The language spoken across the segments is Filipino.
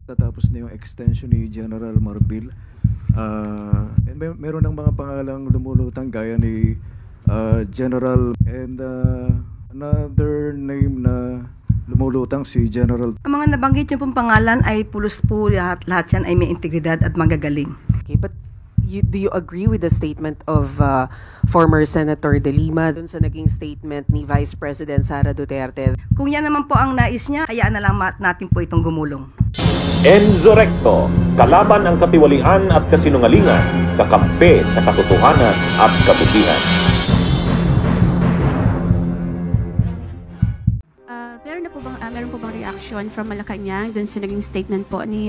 Tatapos na yung extension ni General Marbil. And meron ng mga pangalang lumulutang gaya ni General and another name na lumulutang si General. Ang mga nabanggit niyo pong pangalan ay pulos po lahat yan ay may integridad at magagaling. Okay, but do you agree with the statement of former Senator De Lima dun sa naging statement ni Vice President Sara Duterte? Kung yan naman po ang nais niya, hayaan na lang natin po itong gumulong. Enzo Recto, kalaban ang katiwalian at kasinungalingan, kakampi sa katotohanan at kabutihan. Meron po bang reaction from Malacanang dun sa naging statement po ni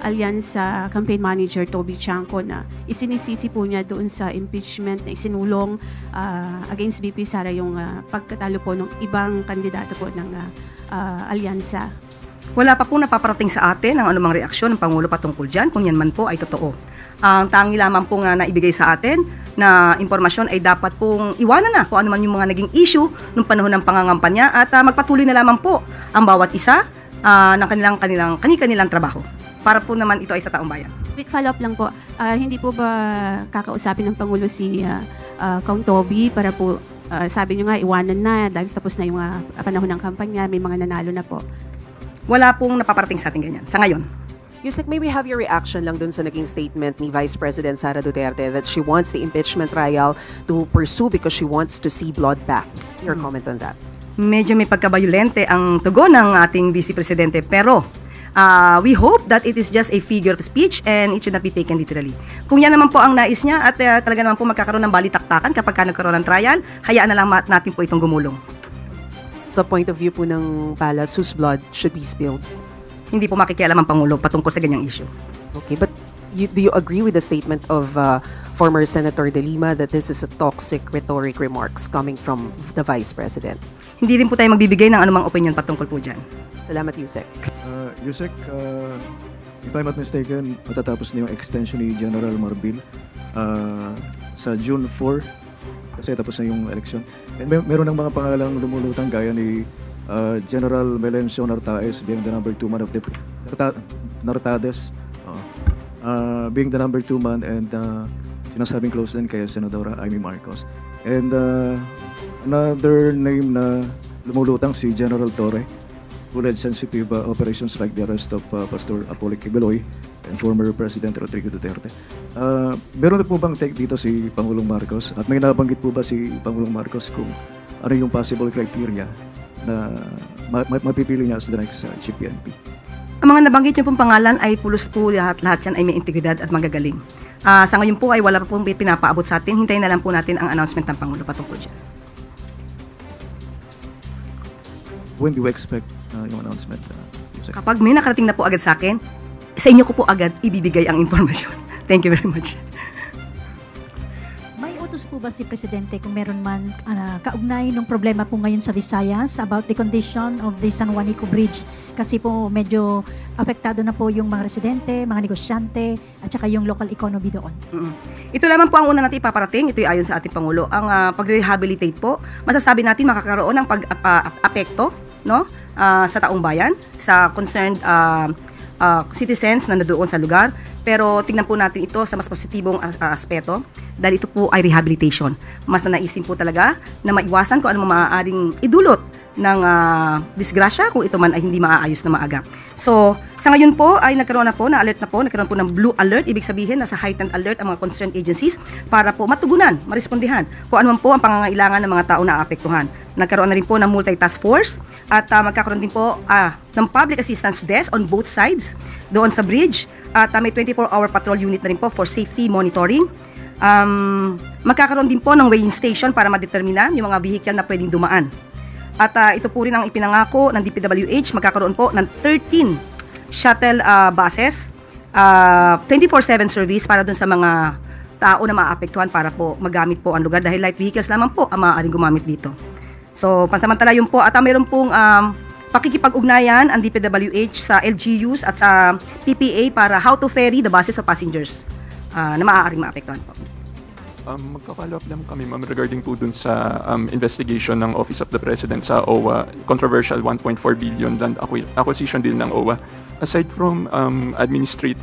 Alyansa Campaign Manager Toby Chanco na isinisisi po niya doon sa impeachment na isinulong against VP Sara yung pagkatalo po ng ibang kandidato po ng Alyansa? Wala pa po napaparating sa atin ang anumang reaksyon ng Pangulo patungkol dyan, kung yan man po ay totoo. Ang tangi lamang po nga naibigay sa atin na informasyon ay dapat pong iwanan na kung ano man yung mga naging issue nung panahon ng pangangampanya at magpatuloy na lamang po ang bawat isa ng kanilang trabaho para po naman ito ay sa taong bayan. Quick follow-up lang po, hindi po ba kakausapin ng Pangulo si Kong Toby para po sabi nyo nga iwanan na dahil tapos na yung panahon ng kampanya, may mga nanalo na po? Wala pong napaparating sa atin ganyan sa ngayon. Yusek, may we have your reaction lang dun sa naging statement ni Vice President Sara Duterte that she wants the impeachment trial to pursue because she wants to see blood back. Your comment on that? Medyo may pagkabayolente ang tugon ng ating Vice Presidente pero we hope that it is just a figure of speech and it should not be taken literally. Kung yan naman po ang nais niya at talaga naman po magkakaroon ng balitaktakan kapag nagkaroon ng trial, hayaan na lang natin po itong gumulong. Sa point of view po ng Palace, whose blood should be spilled? Hindi po makikialam ang Pangulo patungkol sa ganyang issue. Okay, but do you agree with the statement of former Senator De Lima that this is a toxic rhetoric remarks coming from the Vice President? Hindi rin po tayo magbibigay ng anumang opinion patungkol po dyan. Salamat, Yusek. Yusek, if I'm not mistaken, matatapos na yung extension ni General Marbil sa June 4 kasi tapos na yung election. And meron ng mga pangalang lumulutang gaya ni General Melencio Nartaez being the number 2 man of the Nartaez being the number 2 man and sinasabing close din kay Senadora Amy Marcos. And another name na lumulutang si General Torre who led sensitive operations like the arrest of Pastor Apollo Kibeloy and former President Rodrigo Duterte. Meron na po bang take dito si Pangulong Marcos? At may nabanggit po ba si Pangulong Marcos kung ano yung possible criteria na mapipili niya as the next Chief PNP? Ang mga nabanggit niyo pong pangalan ay pulos po lahat yan ay may integridad at magagaling. Sa ngayon po ay wala pa pong pinapaabot sa atin. Hintayin na lang po natin ang announcement ng Pangulo patungkol dyan. When do you expect yung announcement? Kapag may nakarating na po agad sa akin, sa inyo ko po agad ibibigay ang informasyon. Thank you very much. May utos po ba si Presidente kung meron man kaugnay ng problema po ngayon sa Visayas about the condition of the San Juanico Bridge? Kasi po medyo apektado na po yung mga residente, mga negosyante, at saka yung local economy doon. Ito lamang po ang una natin ipaparating. Ito ay ayon sa ating Pangulo. Ang pag-rehabilitate po, masasabi natin makakaroon ng pag-apekto sa taong bayan, sa concerned citizens na nandoon sa lugar. Pero tingnan po natin ito sa mas positibong aspeto dahil ito po ay rehabilitation. Mas nanaisin po talaga na maiwasan kung ano maaaring idulot ng disgrasya kung ito man ay hindi maaayos na maaga. So, sa ngayon po ay nagkaroon po ng blue alert. Ibig sabihin nasa heightened alert ang mga concerned agencies para po matugunan, marespondihan kung ano man po ang pangangailangan ng mga tao na aapektuhan. Nagkaroon na rin po ng multi-task force at magkakaroon din po ng public assistance desk on both sides doon sa bridge at may 24-hour patrol unit na rin po for safety monitoring. Magkakaroon din po ng weighing station para madetermina yung mga vehicle na pwedeng dumaan. At ito po rin ang ipinangako ng DPWH, magkakaroon po ng 13 shuttle buses, 24/7 service para dun sa mga tao na maapektuhan para po magamit po ang lugar dahil light vehicles lamang po ang maaaring gumamit dito. So, pansamantala yun po at mayroon pong pakikipag-ugnayan ang DPWH sa LGUs at sa PPA para how to ferry the buses of passengers na maaaring maapektuhan po. Magka-follow up lang kami, ma'am, regarding po dun sa investigation ng Office of the President sa OWA, controversial 1.4 billion land acquisition deal ng OWA. Aside from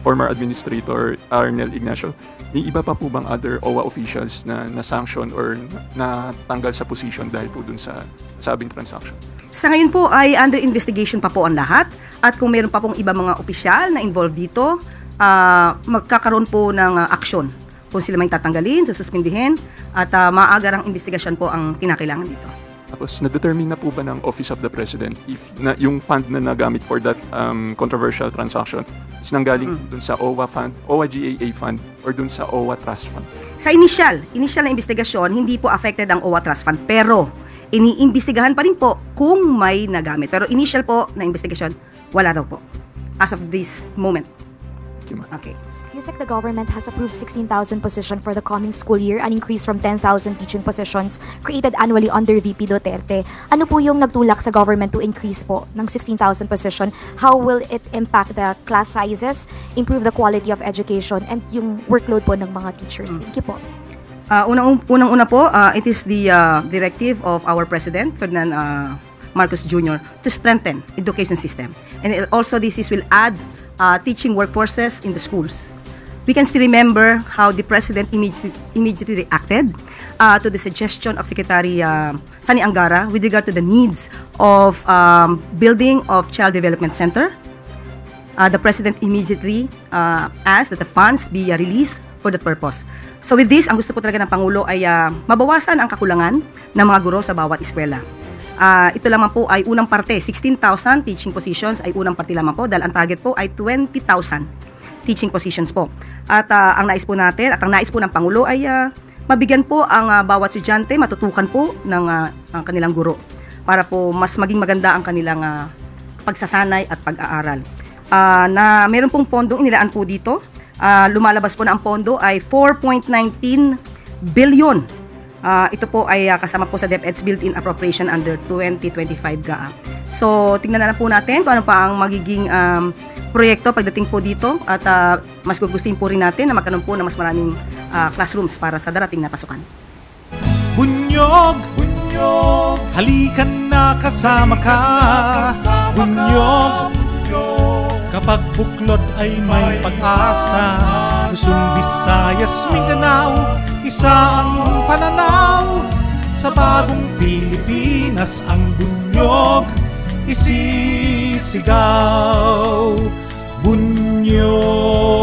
former administrator Arnel Ignacio, may iba pa po bang other OWA officials na na-sanction or natanggal sa position dahil po dun sa sabing transaction? Sa ngayon po ay under investigation pa po ang lahat, at kung meron pa pong iba mga opisyal na involved dito, magkakaroon po ng aksyon. Kung sila may tatanggalin, sususpindihin, at maagarang investigasyon po ang kinakailangan dito. Tapos, na-determine na po ba ng Office of the President if yung fund na nagamit for that controversial transaction is nanggaling dun sa OWA fund, OWA GAA fund, or dun sa OWA Trust Fund? Sa initial na investigasyon, hindi po affected ang OWA Trust Fund, pero iniimbestigahan pa rin po kung may nagamit. Pero initial po na investigasyon, wala daw po. As of this moment. Okay. Yusek, the government has approved 16,000 positions for the coming school year, an increase from 10,000 teaching positions created annually under VP Duterte. Ano po yung nagtulak sa government to increase po ng 16,000 position? How will it impact the class sizes, improve the quality of education, and yung workload po ng mga teachers? Thank you po. Unang-una po, it is the directive of our President, Ferdinand Marcos Jr., to strengthen education system. And also this will add teaching workforces in the schools. We can still remember how the President immediately reacted to the suggestion of Secretary Sani Angara with regard to the needs of building of Child Development Center. The President immediately asked that the funds be released for that purpose. So with this, ang gusto po talaga ng Pangulo ay mabawasan ang kakulangan ng mga guro sa bawat eskwela. Ito lamang po ay unang parte, 16,000 teaching positions ay unang parte lamang po dahil ang target po ay 20,000 teaching positions po. At ang nais po natin at ang nais po ng Pangulo ay mabigyan po ang bawat estudyante, matutukan po ng ang kanilang guro para po mas maging maganda ang kanilang pagsasanay at pag-aaral. Na meron pong pondong inilaan po dito. Lumalabas po na ang pondo ay 4.19 billion. Ito po ay kasama po sa DepEd's built-in appropriation under 2025 GAA. So, tingnan na lang po natin kung ano pa ang magiging proyekto pagdating po dito at mas gugustuhin po rin natin na magkaroon po ng mas maraming classrooms para sa darating na pasukan. Bunyog, bunyog, halikan na kasama ka. Bunyog, kapag buklod ay may pag-asa. Luzon, Visayas, Mindanao, isa ang pananaw. Sa bagong Pilipinas ang bunyog isisigaw. Bunyog.